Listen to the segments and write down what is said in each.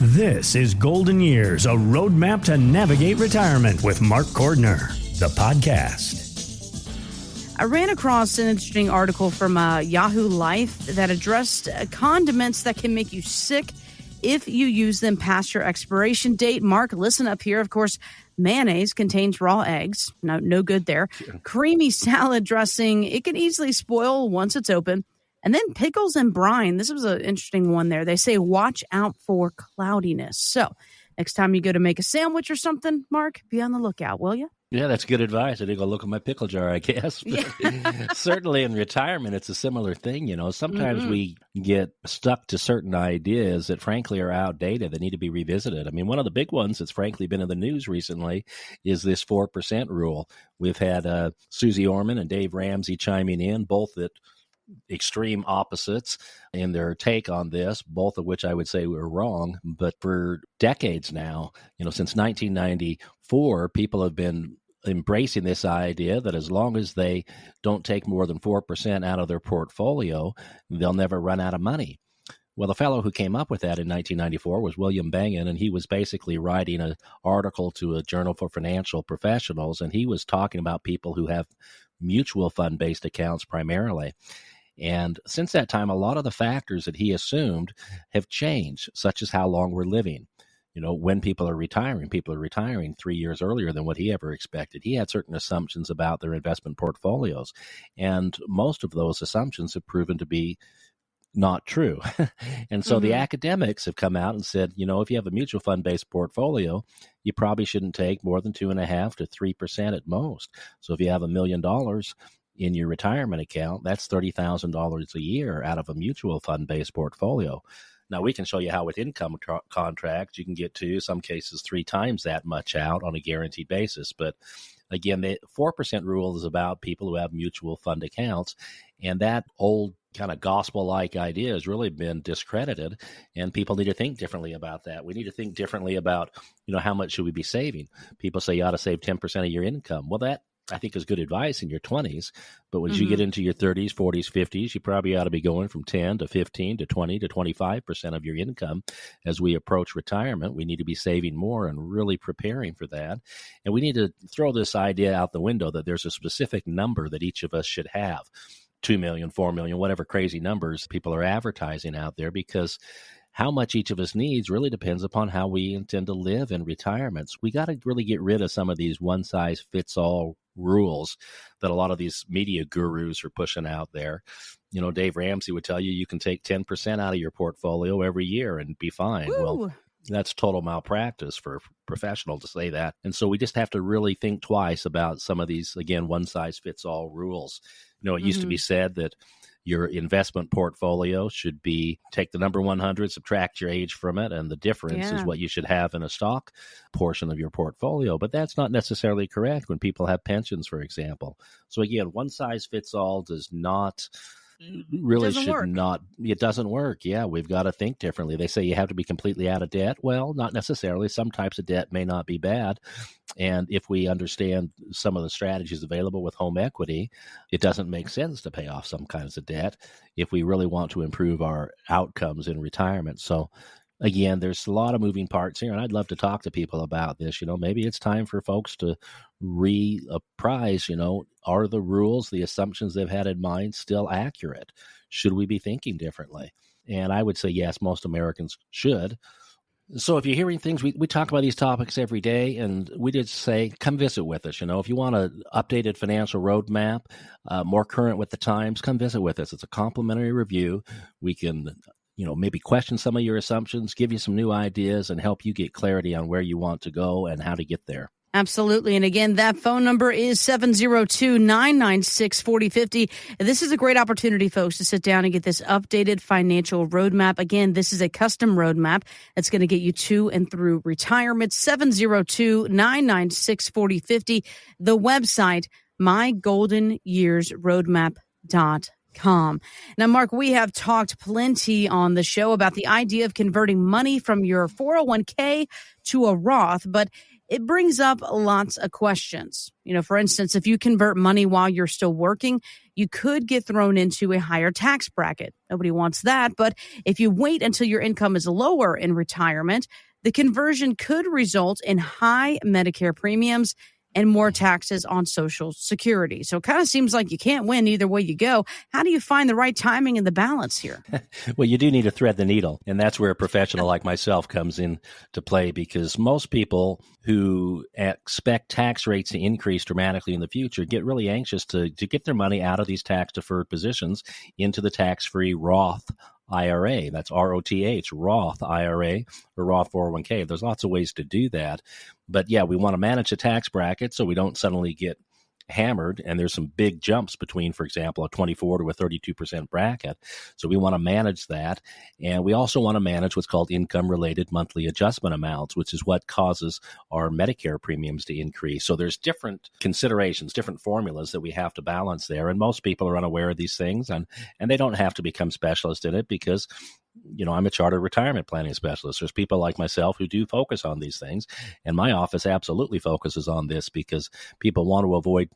This is Golden Years, a roadmap to navigate retirement with Mark Cordner, the podcast. I ran across an interesting article from Yahoo Life that addressed condiments that can make you sick if you use them past your expiration date. Mark, listen up here. Of course, mayonnaise contains raw eggs. No good there. Creamy salad dressing, it can easily spoil once it's open. And then pickles and brine. This was an interesting one there. They say watch out for cloudiness. So next time you go to make a sandwich or something, Mark, be on the lookout, will you? Yeah, that's good advice. I think I'll look at my pickle jar, I guess. Yeah. Certainly in retirement, it's a similar thing. You know, sometimes we get stuck to certain ideas that frankly are outdated, that need to be revisited. I mean, one of the big ones that's frankly been in the news recently is this 4% rule. We've had Susie Orman and Dave Ramsey chiming in, both at extreme opposites in their take on this, both of which I would say were wrong. But for decades now, you know, since 1994, people have been embracing this idea that as long as they don't take more than 4% out of their portfolio, they'll never run out of money. Well, the fellow who came up with that in 1994 was William Bengen, and he was basically writing an article to a journal for financial professionals, and he was talking about people who have mutual fund-based accounts primarily. And since that time, a lot of the factors that he assumed have changed, such as how long we're living. You know, when people are retiring 3 years earlier than what he ever expected. He had certain assumptions about their investment portfolios, and most of those assumptions have proven to be not true. And so the academics have come out and said, you know, if you have a mutual fund-based portfolio, you probably shouldn't take more than 2.5% to 3% at most. So if you have $1 million in your retirement account, that's $30,000 a year out of a mutual fund-based portfolio. Now, we can show you how with income contracts, you can get to, some cases, 3 times that much out on a guaranteed basis. But again, the 4% rule is about people who have mutual fund accounts. And that old kind of gospel-like idea has really been discredited, and people need to think differently about that. We need to think differently about, you know, how much should we be saving? People say you ought to save 10% of your income. Well, that I think is good advice in your 20s, but as you get into your 30s, 40s, 50s, you probably ought to be going from 10 to 15 to 20 to 25% of your income. As we approach retirement, we need to be saving more and really preparing for that. And we need to throw this idea out the window that there's a specific number that each of us should have. 2 million, 4 million, whatever crazy numbers people are advertising out there, because how much each of us needs really depends upon how we intend to live in retirements. We got to really get rid of some of these one-size-fits-all rules that a lot of these media gurus are pushing out there. You know, Dave Ramsey would tell you you can take 10% out of your portfolio every year and be fine. Woo. Well, that's total malpractice for a professional to say that. And so we just have to really think twice about some of these, again, one-size-fits-all rules. You know, it used to be said that your investment portfolio should be, take the number 100, subtract your age from it, and the difference is what you should have in a stock portion of your portfolio. But that's not necessarily correct when people have pensions, for example. So again, one size fits all does not really Doesn't should work. not, it doesn't work. Yeah, we've got to think differently. They say you have to be completely out of debt. Well, not necessarily. Some types of debt may not be bad. And if we understand some of the strategies available with home equity, it doesn't make sense to pay off some kinds of debt if we really want to improve our outcomes in retirement. So again, there's a lot of moving parts here, and I'd love to talk to people about this. You know, maybe it's time for folks to reapprise, you know, are the rules, the assumptions they've had in mind still accurate? Should we be thinking differently? And I would say, yes, most Americans should. So if you're hearing things, we talk about these topics every day, and we just say, come visit with us. You know, if you want an updated financial roadmap, more current with the times, come visit with us. It's a complimentary review. We can, you know, maybe question some of your assumptions, give you some new ideas, and help you get clarity on where you want to go and how to get there. Absolutely. And again, that phone number is 702-996-4050. This is a great opportunity, folks, to sit down and get this updated financial roadmap. Again, this is a custom roadmap that's going to get you to and through retirement. 702-996-4050. The website, mygoldenyearsroadmap.com. Now, Mark, we have talked plenty on the show about the idea of converting money from your 401k to a Roth, but it brings up lots of questions. For instance, if you convert money while you're still working, you could get thrown into a higher tax bracket. Nobody wants that. But if you wait until your income is lower in retirement, the conversion could result in high Medicare premiums and more taxes on Social Security. So it kind of seems like you can't win either way you go. How do you find the right timing and the balance here? Well, you do need to thread the needle. And that's where a professional like myself comes in to play, because most people who expect tax rates to increase dramatically in the future get really anxious to get their money out of these tax-deferred positions into the tax-free Roth IRA. That's ROTH, Roth IRA, or Roth 401k. There's lots of ways to do that. But yeah, we want to manage the tax bracket so we don't suddenly get hammered. And there's some big jumps between, for example, a 24 to a 32% bracket. So we want to manage that. And we also want to manage what's called income-related monthly adjustment amounts, which is what causes our Medicare premiums to increase. So there's different considerations, different formulas that we have to balance there. And most people are unaware of these things, and they don't have to become specialists in it because I'm a chartered retirement planning specialist. There's people like myself who do focus on these things. And my office absolutely focuses on this because people want to avoid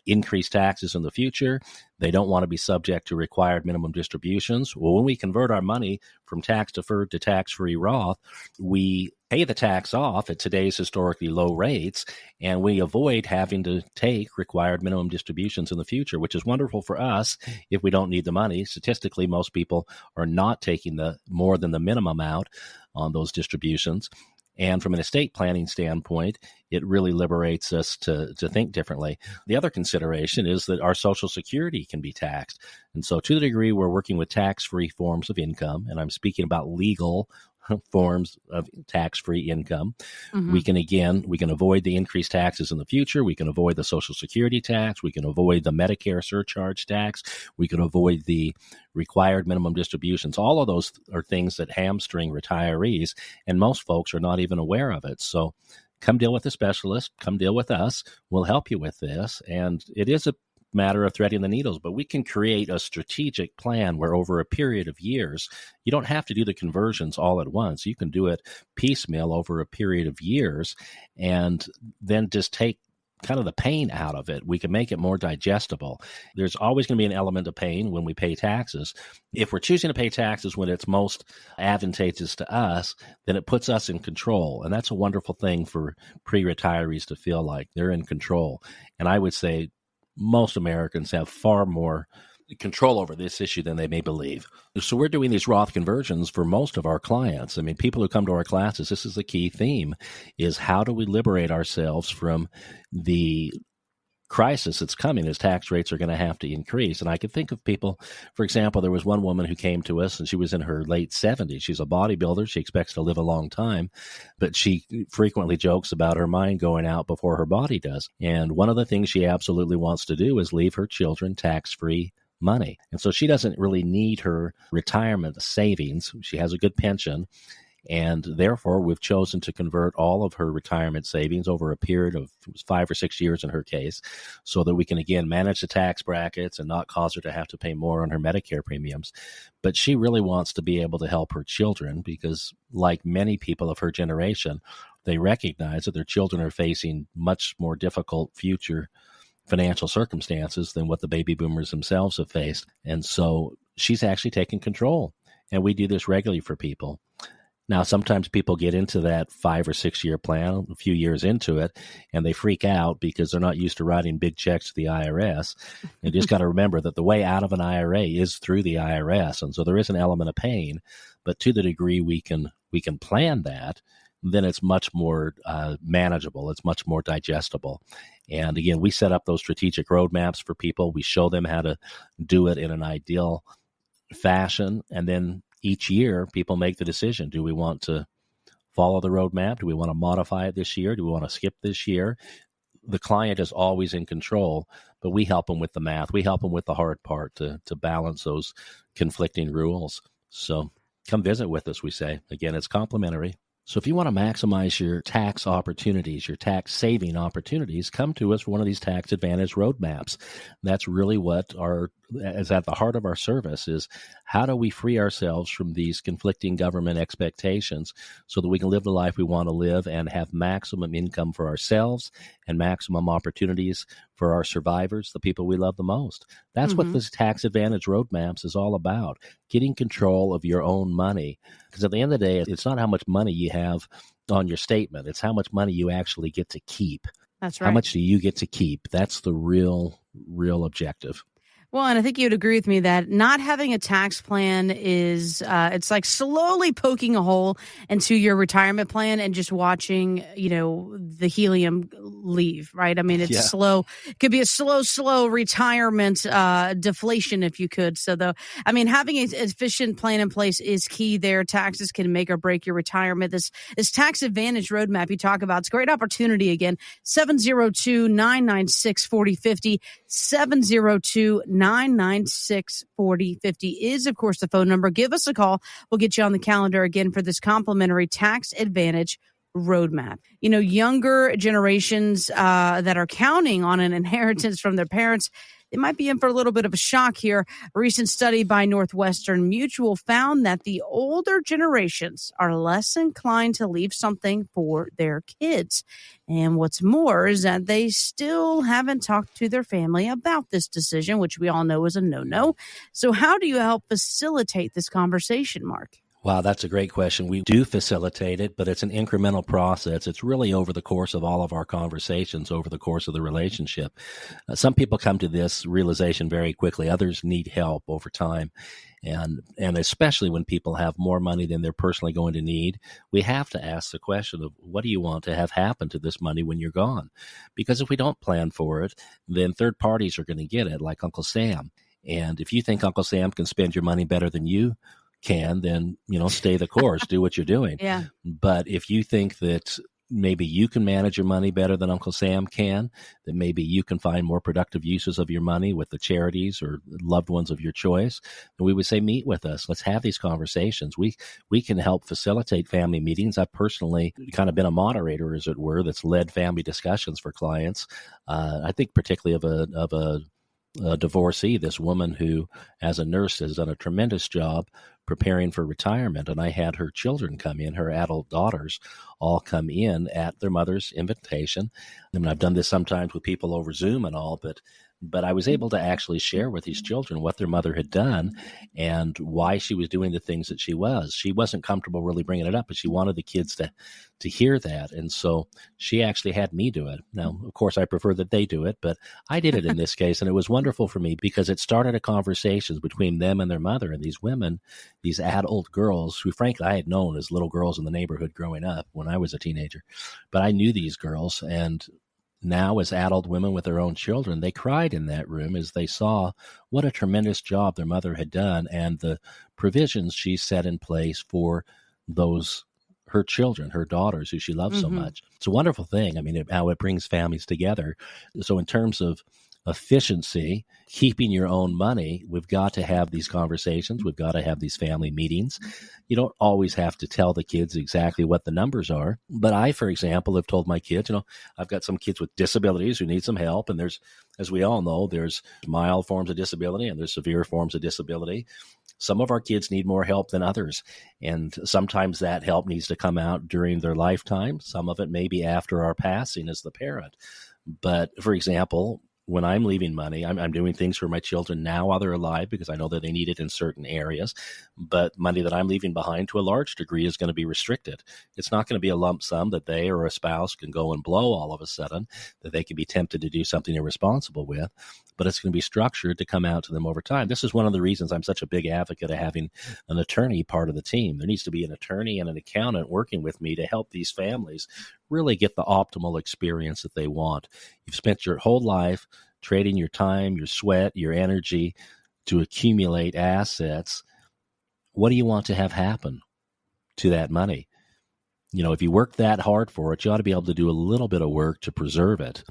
increased taxes in the future. They don't want to be subject to required minimum distributions. Well, when we convert our money from tax deferred to tax-free Roth, we pay the tax off at today's historically low rates, and we avoid having to take required minimum distributions in the future, which is wonderful for us if we don't need the money. Statistically, most people are not taking the more than the minimum out on those distributions. And from an estate planning standpoint, it really liberates us to think differently. The other consideration is that our Social Security can be taxed. And so to the degree we're working with tax-free forms of income, and I'm speaking about legal forms of tax-free income, we can avoid the increased taxes in the future. We can avoid the Social Security tax. We can avoid the Medicare surcharge tax. We can avoid the required minimum distributions. All of those are things that hamstring retirees, and most folks are not even aware of it. So come deal with a specialist. Come deal with us. We'll help you with this. And it is a matter of threading the needles, but we can create a strategic plan where over a period of years, you don't have to do the conversions all at once. You can do it piecemeal over a period of years and then just take kind of the pain out of it. We can make it more digestible. There's always going to be an element of pain when we pay taxes. If we're choosing to pay taxes when it's most advantageous to us, then it puts us in control. And that's a wonderful thing for pre-retirees to feel like they're in control. And I would say most Americans have far more control over this issue than they may believe. So we're doing these Roth conversions for most of our clients. I mean, people who come to our classes, this is the key theme, is how do we liberate ourselves from the crisis that's coming as tax rates are going to have to increase. And I could think of people, for example, there was one woman who came to us and she was in her late 70s. She's a bodybuilder. She expects to live a long time, but she frequently jokes about her mind going out before her body does. And one of the things she absolutely wants to do is leave her children tax-free money. And so she doesn't really need her retirement savings. She has a good pension. And therefore, we've chosen to convert all of her retirement savings over a period of 5 or 6 years in her case, so that we can, again, manage the tax brackets and not cause her to have to pay more on her Medicare premiums. But she really wants to be able to help her children because, like many people of her generation, they recognize that their children are facing much more difficult future financial circumstances than what the baby boomers themselves have faced. And so she's actually taken control. And we do this regularly for people. Now, sometimes people get into that 5 or 6 year plan, a few years into it, and they freak out because they're not used to writing big checks to the IRS. You just got to remember that the way out of an IRA is through the IRS. And so there is an element of pain, but to the degree we can plan that, then it's much more manageable. It's much more digestible. And again, we set up those strategic roadmaps for people. We show them how to do it in an ideal fashion. And then each year, people make the decision. Do we want to follow the roadmap? Do we want to modify it this year? Do we want to skip this year? The client is always in control, but we help them with the math. We help them with the hard part to balance those conflicting rules. So come visit with us, we say. Again, it's complimentary. So if you want to maximize your tax opportunities, your tax saving opportunities, come to us for one of these tax advantage roadmaps. That's really what is at the heart of our service is how do we free ourselves from these conflicting government expectations so that we can live the life we want to live and have maximum income for ourselves and maximum opportunities for our survivors, the people we love the most. That's what this tax advantage roadmaps is all about, getting control of your own money. Because at the end of the day, it's not how much money you have on your statement. It's how much money you actually get to keep. That's right. How much do you get to keep? That's the real objective. Well, and I think you'd agree with me that not having a tax plan is, it's like slowly poking a hole into your retirement plan and just watching, the helium leave, right? I mean, it's slow. It could be a slow retirement deflation if you could. So having an efficient plan in place is key there. Taxes can make or break your retirement. This tax advantage roadmap you talk about, it's a great opportunity. Again, 702-996-4050, 702-996-4050 is, of course, the phone number. Give us a call. We'll get you on the calendar again for this complimentary tax advantage roadmap. Younger generations that are counting on an inheritance from their parents, they might be in for a little bit of a shock here. A recent study by Northwestern Mutual found that the older generations are less inclined to leave something for their kids. And what's more is that they still haven't talked to their family about this decision, which we all know is a no-no. So how do you help facilitate this conversation, Mark? Wow, that's a great question. We do facilitate it, but it's an incremental process. It's really over the course of all of our conversations, over the course of the relationship. Some people come to this realization very quickly. Others need help over time. And especially when people have more money than they're personally going to need, we have to ask the question of what do you want to have happen to this money when you're gone? Because if we don't plan for it, then third parties are going to get it, like Uncle Sam. And if you think Uncle Sam can spend your money better than you can, then, stay the course, do what you're doing. Yeah. But if you think that maybe you can manage your money better than Uncle Sam can, that maybe you can find more productive uses of your money with the charities or loved ones of your choice, then we would say, meet with us. Let's have these conversations. We can help facilitate family meetings. I've personally kind of been a moderator, as it were, that's led family discussions for clients. I think particularly of a divorcee, this woman who, as a nurse, has done a tremendous job preparing for retirement. And I had her children come in, her adult daughters all come in at their mother's invitation. I mean, I've done this sometimes with people over Zoom and all, but I was able to actually share with these children what their mother had done and why she was doing the things that she was. She wasn't comfortable really bringing it up, but she wanted the kids to hear that. And so she actually had me do it. Now, of course, I prefer that they do it, but I did it in this case. And it was wonderful for me because it started a conversation between them and their mother and these women, these adult girls who, frankly, I had known as little girls in the neighborhood growing up when I was a teenager. But I knew these girls, and now as adult women with their own children, they cried in that room as they saw what a tremendous job their mother had done and the provisions she set in place for her children, her daughters, who she loves so much. It's a wonderful thing. I mean, how it brings families together. So in terms of efficiency, keeping your own money, we've got to have these conversations. We've got to have these family meetings. You don't always have to tell the kids exactly what the numbers are. But I, for example, have told my kids, I've got some kids with disabilities who need some help. And there's, as we all know, there's mild forms of disability and there's severe forms of disability. Some of our kids need more help than others. And sometimes that help needs to come out during their lifetime. Some of it may be after our passing as the parent. But for example, when I'm leaving money, I'm doing things for my children now while they're alive because I know that they need it in certain areas. But money that I'm leaving behind to a large degree is going to be restricted. It's not going to be a lump sum that they or a spouse can go and blow all of a sudden, that they can be tempted to do something irresponsible with. But it's going to be structured to come out to them over time. This is one of the reasons I'm such a big advocate of having an attorney part of the team. There needs to be an attorney and an accountant working with me to help these families really get the optimal experience that they want. You've spent your whole life trading your time, your sweat, your energy to accumulate assets. What do you want to have happen to that money? If you work that hard for it, you ought to be able to do a little bit of work to preserve it.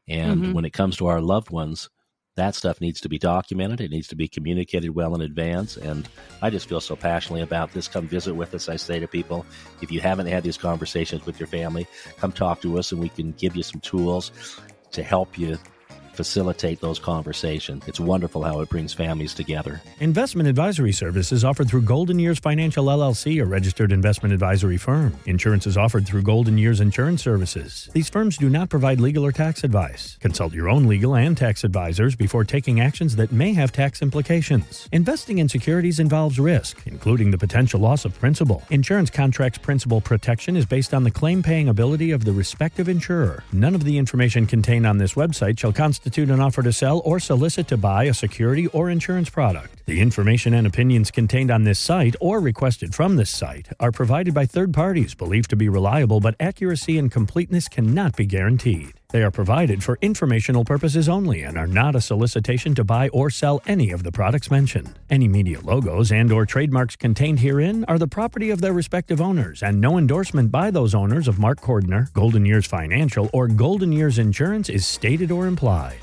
And when it comes to our loved ones, that stuff needs to be documented. It needs to be communicated well in advance. And I just feel so passionately about this. Come visit with us. I say to people, if you haven't had these conversations with your family, come talk to us and we can give you some tools to help you facilitate those conversations. It's wonderful how it brings families together. Investment advisory services offered through Golden Years Financial LLC, a registered investment advisory firm. Insurance is offered through Golden Years Insurance Services. These firms do not provide legal or tax advice. Consult your own legal and tax advisors before taking actions that may have tax implications. Investing in securities involves risk, including the potential loss of principal. Insurance contracts principal protection is based on the claim-paying ability of the respective insurer. None of the information contained on this website shall constitute an offer to sell or solicit to buy a security or insurance product. The information and opinions contained on this site or requested from this site are provided by third parties believed to be reliable, but accuracy and completeness cannot be guaranteed. They are provided for informational purposes only and are not a solicitation to buy or sell any of the products mentioned. Any media logos and or trademarks contained herein are the property of their respective owners, and no endorsement by those owners of Mark Cordner, Golden Years Financial, or Golden Years Insurance is stated or implied.